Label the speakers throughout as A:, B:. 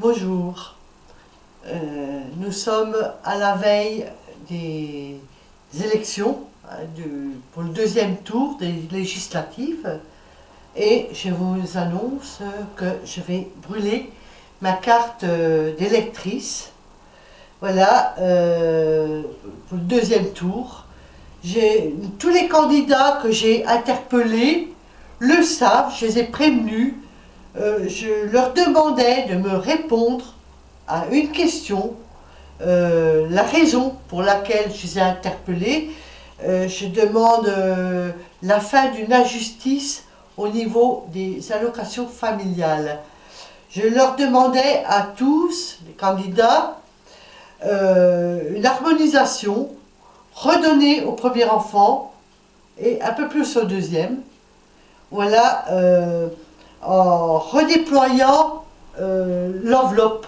A: Bonjour. Nous sommes à la veille des élections pour le deuxième tour des législatives et je vous annonce que je vais brûler ma carte d'électrice. Voilà, pour le deuxième tour. Tous les candidats que j'ai interpellés le savent, je les ai prévenus. Je leur demandais de me répondre à une question, la raison pour laquelle je les ai interpellés. Je demande la fin d'une injustice au niveau des allocations familiales. Je leur demandais à tous les candidats une harmonisation, redonner au premier enfant et un peu plus au deuxième. Voilà, en redéployant l'enveloppe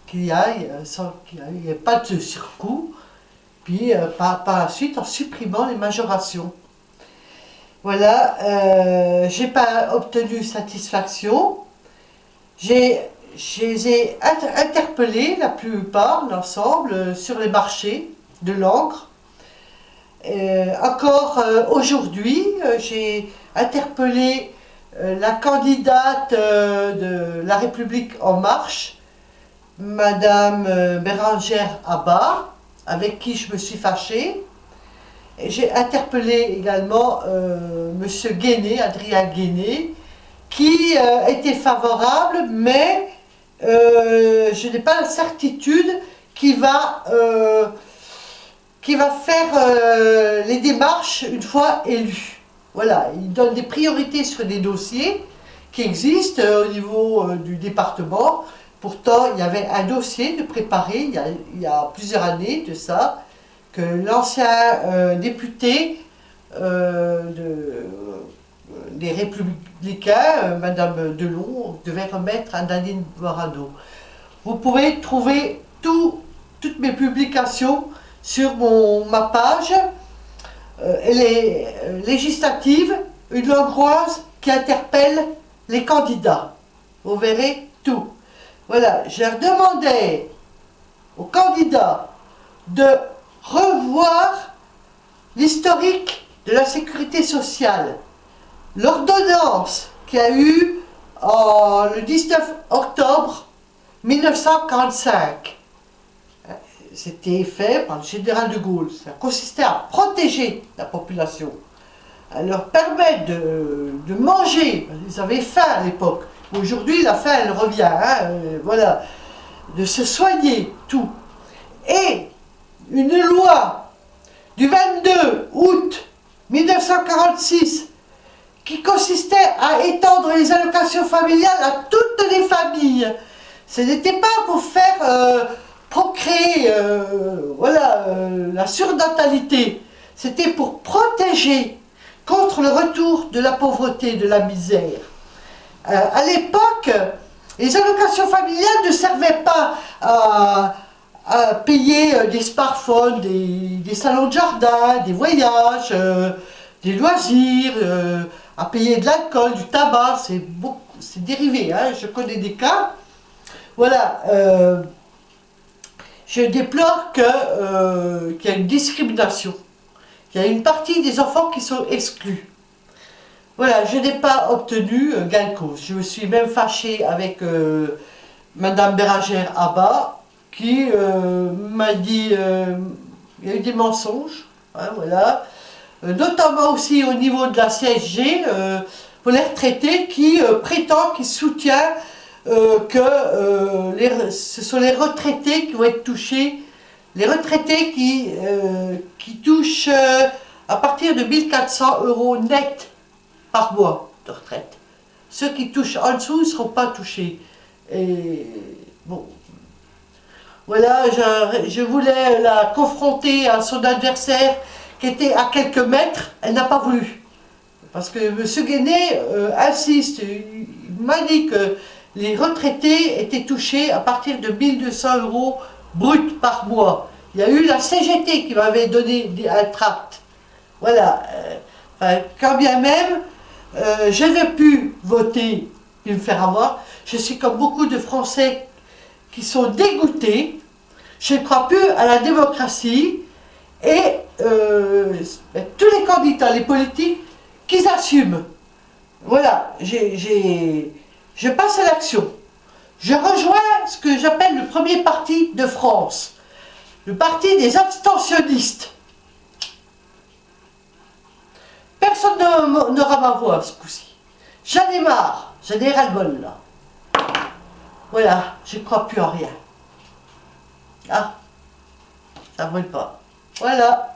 A: qu'il y n'y ait pas de surcoût, puis par la suite en supprimant les majorations. Voilà, j'ai pas obtenu satisfaction. Je les ai interpellés, la plupart, l'ensemble, sur les marchés de l'encre. Encore aujourd'hui, j'ai interpellé la candidate de La République En Marche, Madame Bérangère Abba, avec qui je me suis fâchée. Et j'ai interpellé également Monsieur Guéné, Adrien Guéné, qui était favorable, mais je n'ai pas la certitude qu'il va faire les démarches une fois élu. Voilà, il donne des priorités sur des dossiers qui existent au niveau du département. Pourtant, il y avait un dossier de préparé il y a plusieurs années de ça, que l'ancien député des Républicains, Madame Delon, devait remettre à Nadine Morano. Vous pouvez trouver toutes mes publications sur ma page. Elle est législative, une Hongroise qui interpelle les candidats. Vous verrez tout. Voilà, je leur demandais aux candidats de revoir l'historique de la sécurité sociale. L'ordonnance qu'il y a eu le 19 octobre 1945. C'était fait par le général de Gaulle. Ça consistait à protéger la population, à leur permettre de manger. Ils avaient faim à l'époque. Aujourd'hui, la faim, elle revient. Voilà. De se soigner, tout. Et une loi du 22 août 1946 qui consistait à étendre les allocations familiales à toutes les familles. Ce n'était pas pour faire procréer la surnatalité. C'était pour protéger contre le retour de la pauvreté, de la misère. À l'époque, les allocations familiales ne servaient pas à payer des smartphones, des salons de jardin, des voyages, des loisirs, à payer de l'alcool, du tabac. C'est dérivé, je connais des cas. Voilà. Je déplore qu'il y a une discrimination. Il y a une partie des enfants qui sont exclus. Voilà, je n'ai pas obtenu gain de cause. Je me suis même fâchée avec Madame Bérangère Abba, qui m'a dit il y a eu des mensonges, voilà. Notamment aussi au niveau de la CSG, pour les retraités, qui prétend, qui soutient que ce sont les retraités qui vont être touchés, les retraités qui touchent à partir de 1400 € net par mois de retraite. Ceux qui touchent en dessous ne seront pas touchés. Et bon, voilà, je voulais la confronter à son adversaire qui était à quelques mètres, elle n'a pas voulu. Parce que M. Guéné insiste, il m'a dit que les retraités étaient touchés à partir de 1200 € brut par mois. Il y a eu la CGT qui m'avait donné un tract. Voilà. Quand bien même, j'avais pu voter et me faire avoir. Je suis comme beaucoup de Français qui sont dégoûtés. Je ne crois plus à la démocratie. Et tous les candidats, les politiques, qu'ils assument. Voilà, je passe à l'action. Je rejoins ce que j'appelle le premier parti de France, le parti des abstentionnistes. Personne n'aura ma voix ce coup-ci. J'en ai marre, j'en ai ras-le-bol là. Voilà, je ne crois plus en rien. Ah, ça ne brûle pas. Voilà.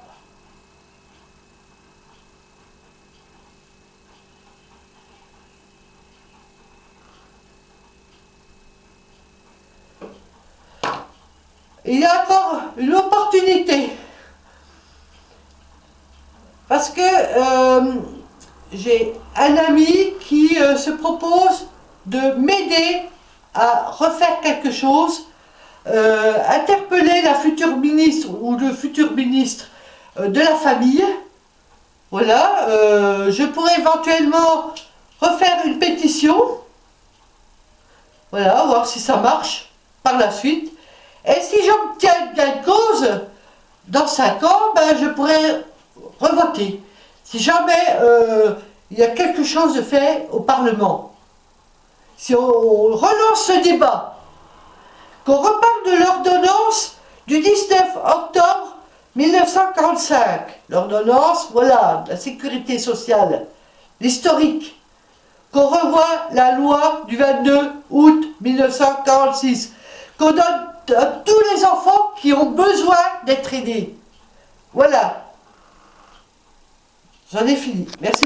A: Il y a encore une opportunité. Parce que j'ai un ami qui se propose de m'aider à refaire quelque chose, interpeller la future ministre ou le futur ministre de la famille. Voilà, je pourrais éventuellement refaire une pétition. Voilà, voir si ça marche par la suite. Et si j'obtiens gain de cause, dans 5 ans, ben, je pourrais revoter. Si jamais il y a quelque chose de fait au Parlement. Si on relance ce débat, qu'on reparle de l'ordonnance du 19 octobre 1945, l'ordonnance, voilà, de la sécurité sociale, l'historique, qu'on revoie la loi du 22 août 1946, qu'on donne à tous les enfants qui ont besoin d'être aidés. Voilà. J'en ai fini. Merci.